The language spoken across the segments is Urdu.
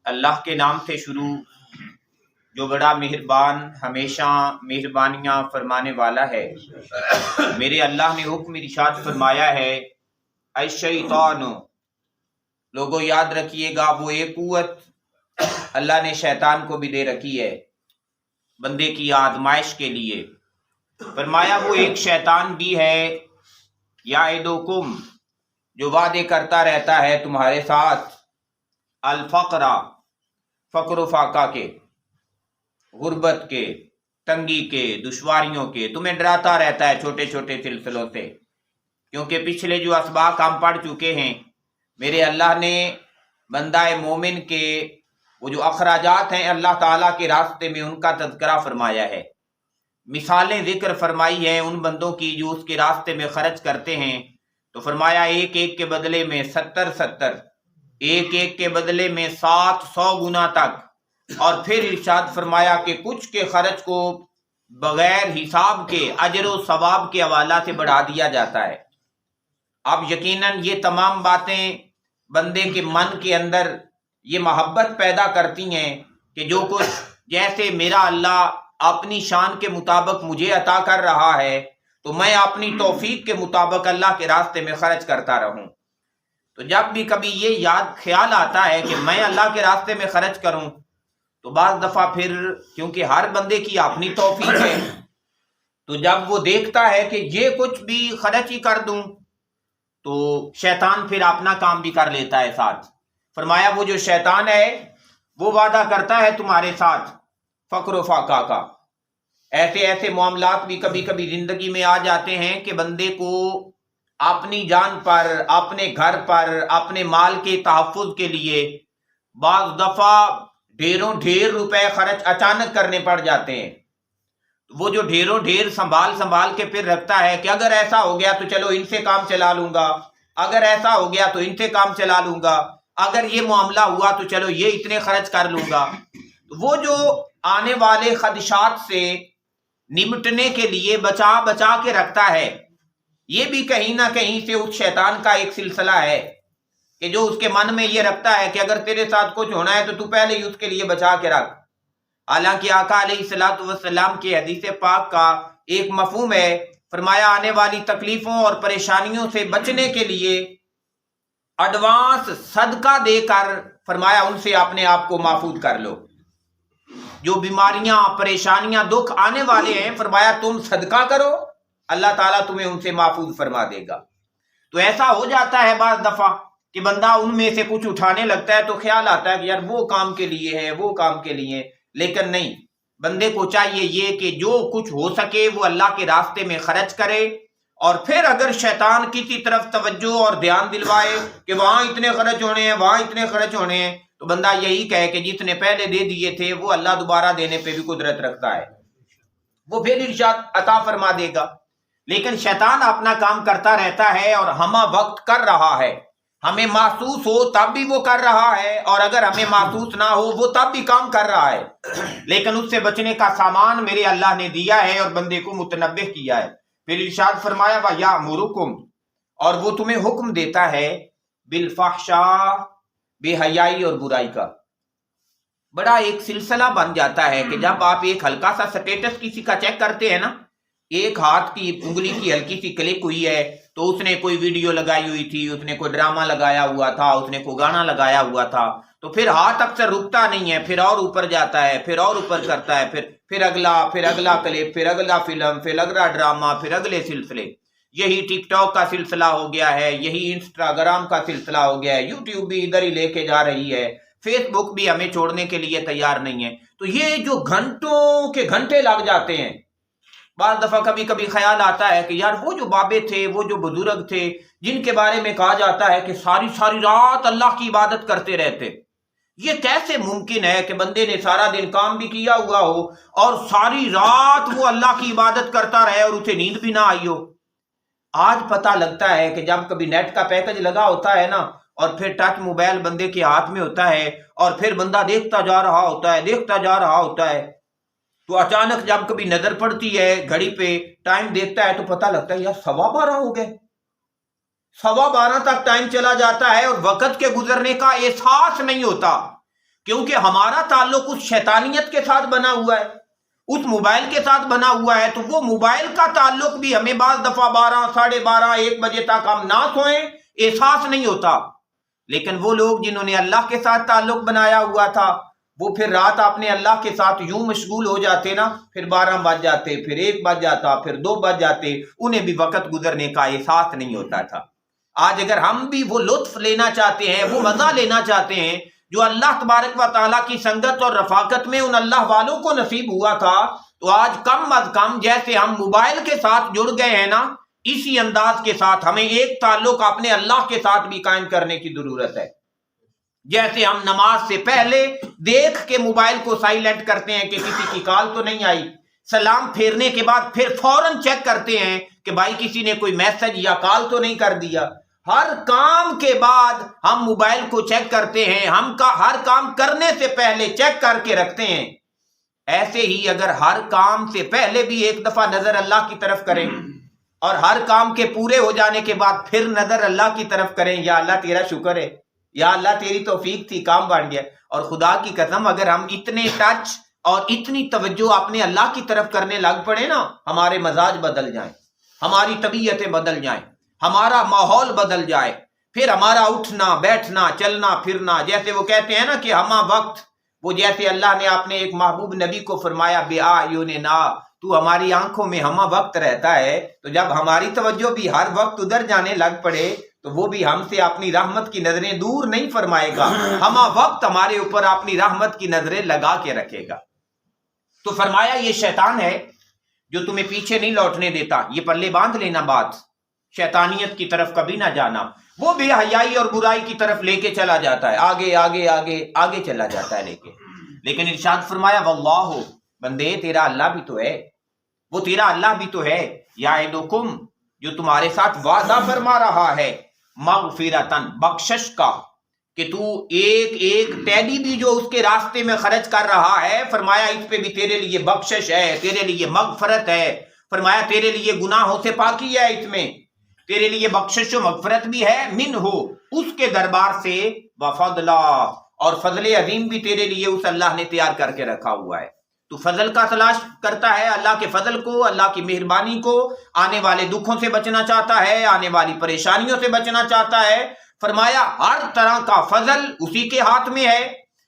اللہ کے نام سے شروع جو بڑا مہربان ہمیشہ مہربانیاں فرمانے والا ہے۔ میرے اللہ نے حکم ارشاد فرمایا ہے، الشیطان، لوگوں یاد رکھیے گا وہ ایک قوت اللہ نے شیطان کو بھی دے رکھی ہے بندے کی آزمائش کے لیے۔ فرمایا وہ ایک شیطان بھی ہے، یعدکم، جو وعدے کرتا رہتا ہے تمہارے ساتھ، الفقر، فقر و فاقہ کے، غربت کے، تنگی کے، دشواریوں کے، تمہیں ڈراتا رہتا ہے چھوٹے چھوٹے سلسلوں سے۔ کیونکہ پچھلے جو اسباق ہم پڑھ چکے ہیں، میرے اللہ نے بندہ مومن کے وہ جو اخراجات ہیں اللہ تعالیٰ کے راستے میں ان کا تذکرہ فرمایا ہے، مثالیں ذکر فرمائی ہیں ان بندوں کی جو اس کے راستے میں خرچ کرتے ہیں۔ تو فرمایا ایک ایک کے بدلے میں 70 ایک ایک کے بدلے میں 700 گنا تک، اور پھر ارشاد فرمایا کہ کچھ کے خرچ کو بغیر حساب کے اجر و ثواب کے حوالہ سے بڑھا دیا جاتا ہے۔ اب یقیناً یہ تمام باتیں بندے کے من کے اندر یہ محبت پیدا کرتی ہیں کہ جو کچھ جیسے میرا اللہ اپنی شان کے مطابق مجھے عطا کر رہا ہے تو میں اپنی توفیق کے مطابق اللہ کے راستے میں خرچ کرتا رہوں۔ تو جب بھی کبھی یہ یاد خیال آتا ہے کہ میں اللہ کے راستے میں خرچ کروں، تو بعض دفعہ پھر کیونکہ ہر بندے کی اپنی توفیق ہے، تو جب وہ دیکھتا ہے کہ یہ کچھ بھی خرچ ہی کر دوں تو شیطان پھر اپنا کام بھی کر لیتا ہے ساتھ۔ فرمایا وہ جو شیطان ہے وہ وعدہ کرتا ہے تمہارے ساتھ فقر و فاقہ کا۔ ایسے معاملات بھی کبھی کبھی زندگی میں آ جاتے ہیں کہ بندے کو اپنی جان پر، اپنے گھر پر، اپنے مال کے تحفظ کے لیے بعض دفعہ ڈھیر روپے خرچ اچانک کرنے پڑ جاتے ہیں۔ وہ جو ڈھیر سنبھال کے پھر رکھتا ہے کہ اگر ایسا ہو گیا تو چلو ان سے کام چلا لوں گا، اگر ایسا ہو گیا تو ان سے کام چلا لوں گا، اگر یہ معاملہ ہوا تو چلو یہ اتنے خرچ کر لوں گا۔ وہ جو آنے والے خدشات سے نمٹنے کے لیے بچا کے رکھتا ہے، یہ بھی کہیں نہ کہیں سے اس شیطان کا ایک سلسلہ ہے کہ جو اس کے من میں یہ رکھتا ہے کہ اگر تیرے ساتھ کچھ ہونا ہے تو پہلے ہی اس کے لیے بچا کے رکھ۔ حالانکہ آقا علیہ الصلوۃ والسلام کے حدیث پاک کا ایک مفہوم ہے، فرمایا آنے والی تکلیفوں اور پریشانیوں سے بچنے کے لیے ایڈوانس صدقہ دے کر فرمایا ان سے اپنے آپ کو محفوظ کر لو۔ جو بیماریاں، پریشانیاں، دکھ آنے والے ہیں، فرمایا تم صدقہ کرو، اللہ تعالیٰ تمہیں ان سے محفوظ فرما دے گا۔ تو ایسا ہو جاتا ہے بعض دفعہ کہ بندہ ان میں سے کچھ اٹھانے لگتا ہے تو خیال آتا ہے کہ یار وہ کام کے لیے ہے، وہ کام کے لیے، لیکن نہیں، بندے کو چاہیے یہ کہ جو کچھ ہو سکے وہ اللہ کے راستے میں خرچ کرے، اور پھر اگر شیطان کسی طرف توجہ اور دھیان دلوائے کہ وہاں اتنے خرچ ہونے ہیں، وہاں اتنے خرچ ہونے ہیں، تو بندہ یہی کہے کہ جس نے پہلے دے دیے تھے وہ اللہ دوبارہ دینے پہ بھی قدرت رکھتا ہے، وہ پھر ارشاد عطا فرما دے گا۔ لیکن شیطان اپنا کام کرتا رہتا ہے اور ہمہ وقت کر رہا ہے، ہمیں محسوس ہو تب بھی وہ کر رہا ہے، اور اگر ہمیں محسوس نہ ہو وہ تب بھی کام کر رہا ہے، لیکن اس سے بچنے کا سامان میرے اللہ نے دیا ہے اور بندے کو متنبہ کیا ہے۔ پھر ارشاد فرمایا وَيَأْمُرُكُمْ، اور وہ تمہیں حکم دیتا ہے بالفحشاء، بے حیائی اور برائی کا۔ بڑا ایک سلسلہ بن جاتا ہے کہ جب آپ ایک ہلکا سا سٹیٹس کسی کا چیک کرتے ہیں نا، ایک ہاتھ کی انگلی کی ہلکی سی کلک ہوئی ہے تو اس نے کوئی ویڈیو لگائی ہوئی تھی، اس نے کوئی ڈرامہ لگایا ہوا تھا، اس نے کوئی گانا لگایا ہوا تھا، تو پھر ہاتھ اکثر رکتا نہیں ہے، پھر اور اوپر جاتا ہے، پھر اور اوپر کرتا ہے، پھر اگلا کلپ، پھر اگلا فلم، پھر اگلا ڈرامہ، پھر اگلے سلسلے۔ یہی ٹک ٹاک کا سلسلہ ہو گیا ہے، یہی انسٹاگرام کا سلسلہ ہو گیا ہے، یوٹیوب بھی ادھر ہی لے کے جا رہی ہے، فیس بک بھی ہمیں چھوڑنے کے لیے تیار نہیں ہے۔ تو یہ جو گھنٹوں کے گھنٹے لگ جاتے ہیں، بعض دفعہ کبھی خیال آتا ہے کہ یار وہ جو بابے تھے، وہ جو بزرگ تھے جن کے بارے میں کہا جاتا ہے کہ ساری رات اللہ کی عبادت کرتے رہتے، یہ کیسے ممکن ہے کہ بندے نے سارا دن کام بھی کیا ہوا ہو اور ساری رات وہ اللہ کی عبادت کرتا رہے اور اسے نیند بھی نہ آئی ہو؟ آج پتہ لگتا ہے کہ جب کبھی نیٹ کا پیکج لگا ہوتا ہے نا، اور پھر ٹچ موبائل بندے کے ہاتھ میں ہوتا ہے اور پھر بندہ دیکھتا جا رہا ہوتا ہے، تو اچانک جب کبھی نظر پڑتی ہے گھڑی پہ، ٹائم دیکھتا ہے تو پتہ لگتا ہے یار 12:15 ہو گئے، 12:15 تک ٹائم چلا جاتا ہے اور وقت کے گزرنے کا احساس نہیں ہوتا۔ کیونکہ ہمارا تعلق اس شیطانیت کے ساتھ بنا ہوا ہے، اس موبائل کے ساتھ بنا ہوا ہے، تو وہ موبائل کا تعلق بھی ہمیں بعض دفعہ 12، 12:30، 1 بجے تک ہم نہ سوئیں احساس نہیں ہوتا، لیکن وہ لوگ جنہوں نے اللہ کے ساتھ تعلق بنایا ہوا تھا وہ پھر رات اپنے اللہ کے ساتھ یوں مشغول ہو جاتے نا، پھر 12 بج جاتے، پھر 1 بج جاتا، پھر 2 بج جاتے، انہیں بھی وقت گزرنے کا احساس نہیں ہوتا تھا۔ آج اگر ہم بھی وہ لطف لینا چاہتے ہیں، وہ مزہ لینا چاہتے ہیں جو اللہ تبارک و تعالیٰ کی سنگت اور رفاقت میں ان اللہ والوں کو نصیب ہوا تھا، تو آج کم از کم جیسے ہم موبائل کے ساتھ جڑ گئے ہیں نا، اسی انداز کے ساتھ ہمیں ایک تعلق اپنے اللہ کے ساتھ بھی قائم کرنے کی ضرورت ہے۔ جیسے ہم نماز سے پہلے دیکھ کے موبائل کو سائلنٹ کرتے ہیں کہ کسی کی کال تو نہیں آئی، سلام پھیرنے کے بعد پھر فوراً چیک کرتے ہیں کہ بھائی کسی نے کوئی میسج یا کال تو نہیں کر دیا، ہر کام کے بعد ہم موبائل کو چیک کرتے ہیں، ہر کام کرنے سے پہلے چیک کر کے رکھتے ہیں۔ ایسے ہی اگر ہر کام سے پہلے بھی ایک دفعہ نظر اللہ کی طرف کریں اور ہر کام کے پورے ہو جانے کے بعد پھر نظر اللہ کی طرف کریں، یا اللہ تیرا شکر ہے، یا اللہ تیری توفیق تھی، کام بن گیا۔ اور خدا کی قسم اگر ہم اتنے ٹچ اور اتنی توجہ اپنے اللہ کی طرف کرنے لگ پڑے نا، ہمارے مزاج بدل جائیں، ہماری طبیعتیں بدل جائیں، ہمارا ماحول بدل جائے، پھر ہمارا اٹھنا بیٹھنا چلنا پھرنا، جیسے وہ کہتے ہیں نا کہ ہمہ وقت، وہ جیسے اللہ نے اپنے ایک محبوب نبی کو فرمایا بِأَعْيُنِنَا، تو ہماری آنکھوں میں ہمہ وقت رہتا ہے، تو جب ہماری توجہ بھی ہر وقت ادھر جانے لگ پڑے تو وہ بھی ہم سے اپنی رحمت کی نظریں دور نہیں فرمائے گا، ہمہ وقت ہمارے اوپر اپنی رحمت کی نظریں لگا کے رکھے گا۔ تو فرمایا یہ شیطان ہے جو تمہیں پیچھے نہیں لوٹنے دیتا، یہ پلے باندھ لینا بات، شیطانیت کی طرف کبھی نہ جانا، وہ بے حیائی اور برائی کی طرف لے کے چلا جاتا ہے، آگے آگے آگے آگے چلا جاتا ہے لے کے۔ لیکن ارشاد فرمایا واللہ، بندے تیرا اللہ بھی تو ہے، وہ تیرا اللہ بھی تو ہے، یعدکم، جو تمہارے ساتھ وعدہ فرما رہا ہے، مغفرتن، بخشش کا، کہ تو ایک ایک ٹیڈی بھی جو اس کے راستے میں خرچ کر رہا ہے، فرمایا اس پہ بھی تیرے لیے بخشش ہے، تیرے لیے مغفرت ہے، فرمایا تیرے لیے گناہوں سے پاکی ہے، اس میں تیرے لیے بخشش و مغفرت بھی ہے، من ہو، اس کے دربار سے، وفضلا، اور فضل عظیم بھی تیرے لیے اس اللہ نے تیار کر کے رکھا ہوا ہے۔ تو فضل کا تلاش کرتا ہے، اللہ کے فضل کو، اللہ کی مہربانی کو، آنے والے دکھوں سے بچنا چاہتا ہے، آنے والی پریشانیوں سے بچنا چاہتا ہے، فرمایا ہر طرح کا فضل اسی کے ہاتھ میں ہے،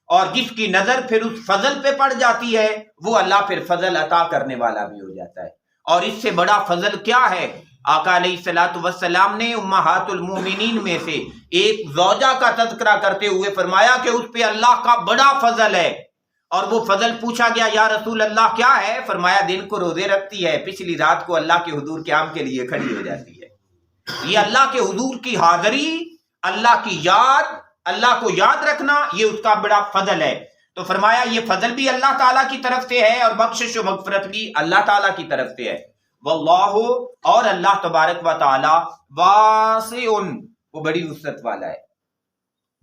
اور جس کی نظر پھر اس فضل پہ پڑ جاتی ہے وہ اللہ پھر فضل عطا کرنے والا بھی ہو جاتا ہے۔ اور اس سے بڑا فضل کیا ہے؟ آقا علیہ الصلوۃ والسلام نے امہات المومنین میں سے ایک زوجہ کا تذکرہ کرتے ہوئے فرمایا کہ اس پہ اللہ کا بڑا فضل ہے، اور وہ فضل پوچھا گیا یا رسول اللہ کیا ہے؟ فرمایا دن کو روزے رکھتی ہے، پچھلی رات کو اللہ کے حضور قیام کے لیے کھڑی ہو جاتی ہے۔ یہ اللہ کے حضور کی حاضری، اللہ کی یاد، اللہ کو یاد رکھنا، یہ اس کا بڑا فضل ہے۔ تو فرمایا یہ فضل بھی اللہ تعالیٰ کی طرف سے ہے، اور بخشش و مغفرت بھی اللہ تعالیٰ کی طرف سے ہے۔ واللہ، اور اللہ تبارک و تعالی، واسع، وہ بڑی وسعت والا ہے،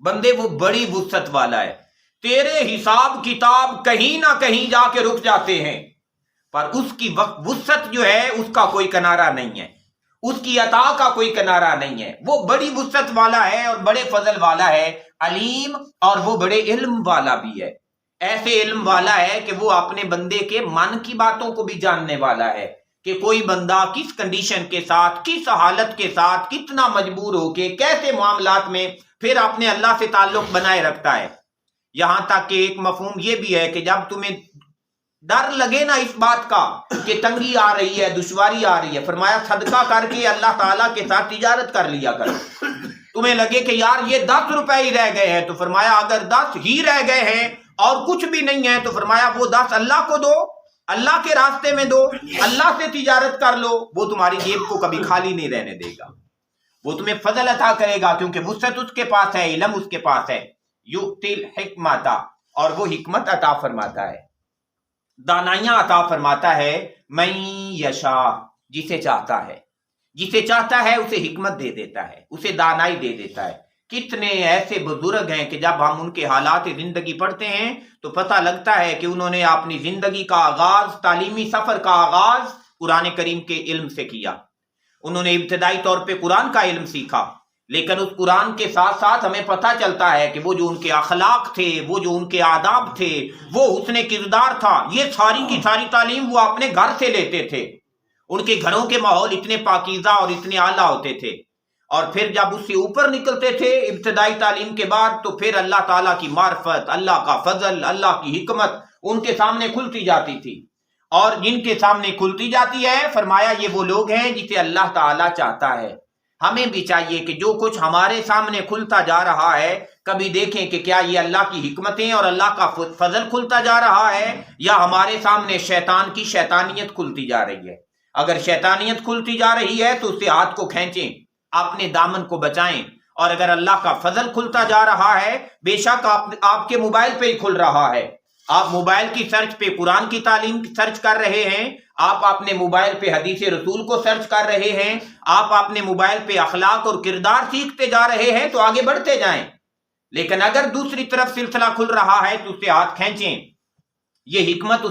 بندے وہ بڑی وسعت والا ہے، تیرے حساب کتاب کہیں نہ کہیں جا کے رک جاتے ہیں، پر اس کی وسعت جو ہے اس کا کوئی کنارہ نہیں ہے، اس کی عطا کا کوئی کنارہ نہیں ہے، وہ بڑی وسعت والا ہے اور بڑے فضل والا ہے، علیم، اور وہ بڑے علم والا بھی ہے، ایسے علم والا ہے کہ وہ اپنے بندے کے من کی باتوں کو بھی جاننے والا ہے، کہ کوئی بندہ کس کنڈیشن کے ساتھ، کس حالت کے ساتھ، کتنا مجبور ہو کے، کیسے معاملات میں پھر اپنے اللہ سے تعلق بنائے رکھتا ہے۔ یہاں تک کہ ایک مفہوم یہ بھی ہے کہ جب تمہیں ڈر لگے نا اس بات کا کہ تنگی آ رہی ہے، دشواری آ رہی ہے، فرمایا صدقہ کر کے اللہ تعالیٰ کے ساتھ تجارت کر لیا کرو۔ تمہیں لگے کہ یار یہ 10 روپے ہی رہ گئے ہیں، تو فرمایا اگر 10 ہی رہ گئے ہیں اور کچھ بھی نہیں ہے، تو فرمایا وہ 10 اللہ کو دو، اللہ کے راستے میں دو، اللہ سے تجارت کر لو، وہ تمہاری جیب کو کبھی خالی نہیں رہنے دے گا، وہ تمہیں فضل عطا کرے گا، کیونکہ وسعت اس کے پاس ہے، علم اس کے پاس ہے۔ یؤتی الحکمت، اور وہ حکمت عطا فرماتا ہے، دانائیاں عطا فرماتا ہے، من یشاء، جسے چاہتا ہے، جسے چاہتا ہے اسے حکمت دے دیتا ہے، اسے دانائی دے دیتا ہے۔ کتنے ایسے بزرگ ہیں کہ جب ہم ان کے حالات زندگی پڑھتے ہیں تو پتہ لگتا ہے کہ انہوں نے اپنی زندگی کا آغاز، تعلیمی سفر کا آغاز قرآن کریم کے علم سے کیا، انہوں نے ابتدائی طور پہ قرآن کا علم سیکھا، لیکن اس قرآن کے ساتھ ساتھ ہمیں پتہ چلتا ہے کہ وہ جو ان کے اخلاق تھے، وہ جو ان کے آداب تھے، وہ حسن کردار تھا، یہ ساری کی ساری تعلیم وہ اپنے گھر سے لیتے تھے۔ ان کے گھروں کے ماحول اتنے پاکیزہ اور اتنے اعلیٰ ہوتے تھے، اور پھر جب اس سے اوپر نکلتے تھے ابتدائی تعلیم کے بعد، تو پھر اللہ تعالیٰ کی معرفت، اللہ کا فضل، اللہ کی حکمت ان کے سامنے کھلتی جاتی تھی۔ اور جن کے سامنے کھلتی جاتی ہے، فرمایا یہ وہ لوگ ہیں جسے اللہ تعالیٰ چاہتا ہے۔ ہمیں بھی چاہیے کہ جو کچھ ہمارے سامنے کھلتا جا رہا ہے، کبھی دیکھیں کہ کیا یہ اللہ کی حکمتیں اور اللہ کا فضل کھلتا جا رہا ہے، یا ہمارے سامنے شیطان کی شیطانیت کھلتی جا رہی ہے۔ اگر شیطانیت کھلتی جا رہی ہے تو اس سے ہاتھ کو کھینچیں، اپنے دامن کو بچائیں، اور اگر اللہ کا فضل کھلتا جا رہا ہے، بے شک آپ کے موبائل پہ ہی کھل رہا ہے، آپ موبائل کی سرچ پہ قرآن کی تعلیم سرچ کر رہے ہیں، آپ اپنے موبائل پہ حدیث رسول کو سرچ کر رہے ہیں، آپ اپنے موبائل پہ اخلاق اور کردار سیکھتے جا رہے ہیں، تو آگے بڑھتے جائیں۔ لیکن اگر دوسری طرف سلسلہ کھل رہا ہے تو اس سے ہاتھ کھینچیں۔ یہ حکمت